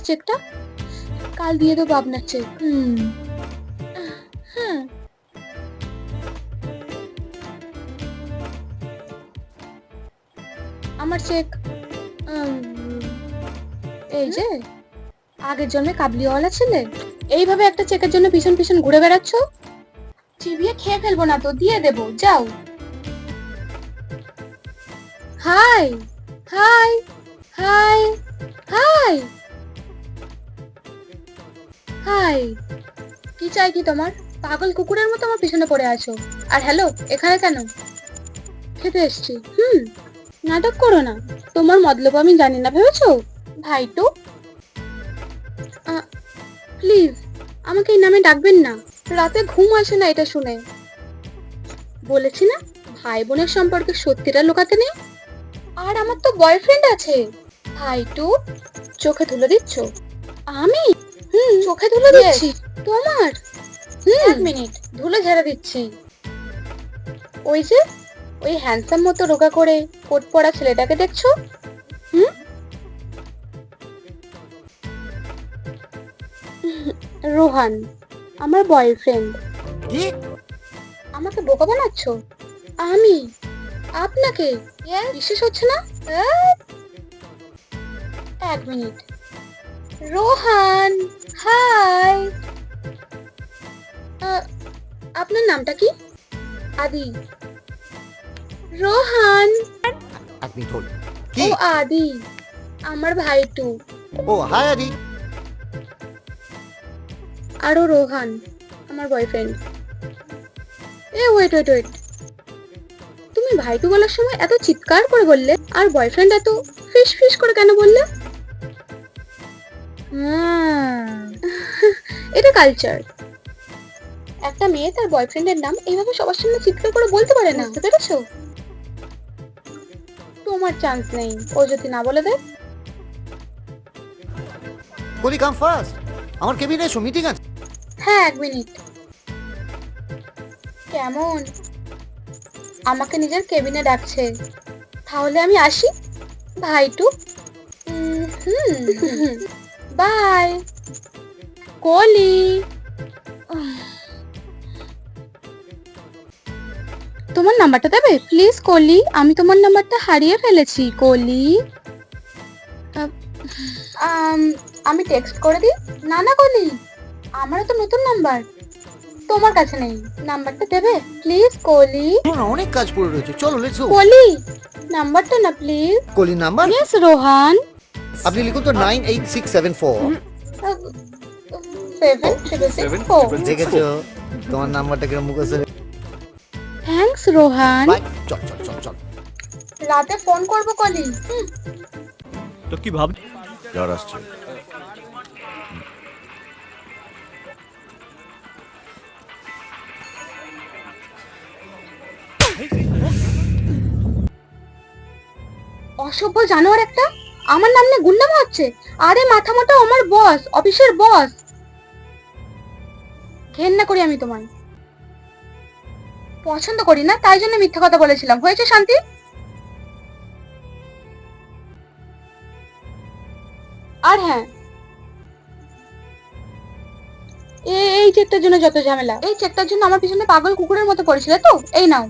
চেকটা? কাল দিয়ে দেবো আপনার চেক। হ্যাঁ, আমার চেক। এই যে, আগের জন্মে কাবলিওয়ালা ছিলে, এইভাবে একটা চেকের জন্য পিছন পিছন ঘুরে বেড়াচ্ছ। চিবিয়ে খেয়ে ফেলবো না তো, দিয়ে দেবো, যাও। High high high high high, কি চাই কি তোমার? পাগল কুকুরের মতো আমার পিছনে পড়ে আছো। আর হ্যালো, এখানে কেন? খেতে এসছি। নাটক করো না, তোমার মতলব আমি জানি না ভেবেছো? ভাইটু, প্লিজ আমাকে এই নামে ডাকবেন না, রাতে ঘুম আসে না এটা শুনে। বলেছি না, ভাই বোনের সম্পর্কে সত্যিটা লুকাতে নেই। আর আমার তো বয়ফ্রেন্ড আছে। ভাইটু, চোখে ধুলো দিচ্ছ? আমি? চোখে ধুলো দিচ্ছি তোমার? এক মিনিট, ধুলো ঝেড়ে দিচ্ছি। ওই যে, ওই হ্যান্ডসাম মতো রোগা করে কোট পরা ছেলেটাকে দেখছো? রোহান, আমার বয়ফ্রেন্ড। কি? আমাকে বোকা বানাচ্ছ? আমি আপনাকে বিশ্বাস হচ্ছে না? এক মিনিট। রোহান, হাই। আপনার নামটা কি? আদি। রোহান। এক মিনিট হোল্ড। ও কি? আদি, আমার ভাইটু। ও হাই আদি। আরো রোহান, আমার বয়ফ্রেন্ড। ওয়েট ওয়েট ওয়েট, তুমি ভাইটু বলার সময় এত চিৎকার করে বললে, আর বয়ফ্রেন্ড এত ফিস ফিস করে কেন বললে? এটা কালচার। একটা মেয়ে তার বয়ফ্রেন্ডের নাম এইভাবে সবার সামনে চিৎকার করে বলতে পারে না, বুঝতে পেরেছো? তোমার চান্স নেই, ও যদি না বলে দেয়। কলি কাম ফার্স্ট, আমার কেবিনে এসো, মিটিং আছে। হ্যাঁ, এক মিনিট। কেমন, আমাকে নিজের কেবিনে ডাকছে, তাহলে আমি আসি ভাইটু। বাই কলি। তোমার নাম্বারটা দেবে প্লিজ কলি, আমি তোমার নাম্বারটা হারিয়ে ফেলেছি কলি। আমি টেক্সট করে দিই? না না কলি, আমারও তো নতুন নাম্বার, তোমার কাছে নেই, নাম্বারটা দেবে প্লিজ কলি। অনেক কাজ পড়ে রয়েছে, চলো লেটস গো। কলি, নাম্বারটা না প্লিজ। কলি নাম্বার? ইয়েস রোহান। আপনি লিখুন তো 98674। 7 দেখেছো তোমার নাম্বারটা কিরকম মুখস্থ? থ্যাঙ্কস রোহান। বাই, চল চল চল চল। রাতে ফোন করবো কলি। তো কি ভাব জ্বর আসছে। অসভ্য জানোয়ার একটা, আমার নাম নিয়ে গুন্ডামো হচ্ছে। আরে মাথা মোটা আমার বস, অফিসের বস। ঘেন্না করি আমি তোমায়, পছন্দ করি না, তাই জন্য মিথ্যা কথা বলেছিলাম। হয়েছে শান্তি? আর হ্যাঁ, এই চেকটার জন্য যত ঝামেলা, এই চেকটার জন্য আমার পিছনে পাগল কুকুরের মতো পড়েছিল তো, এই নাও।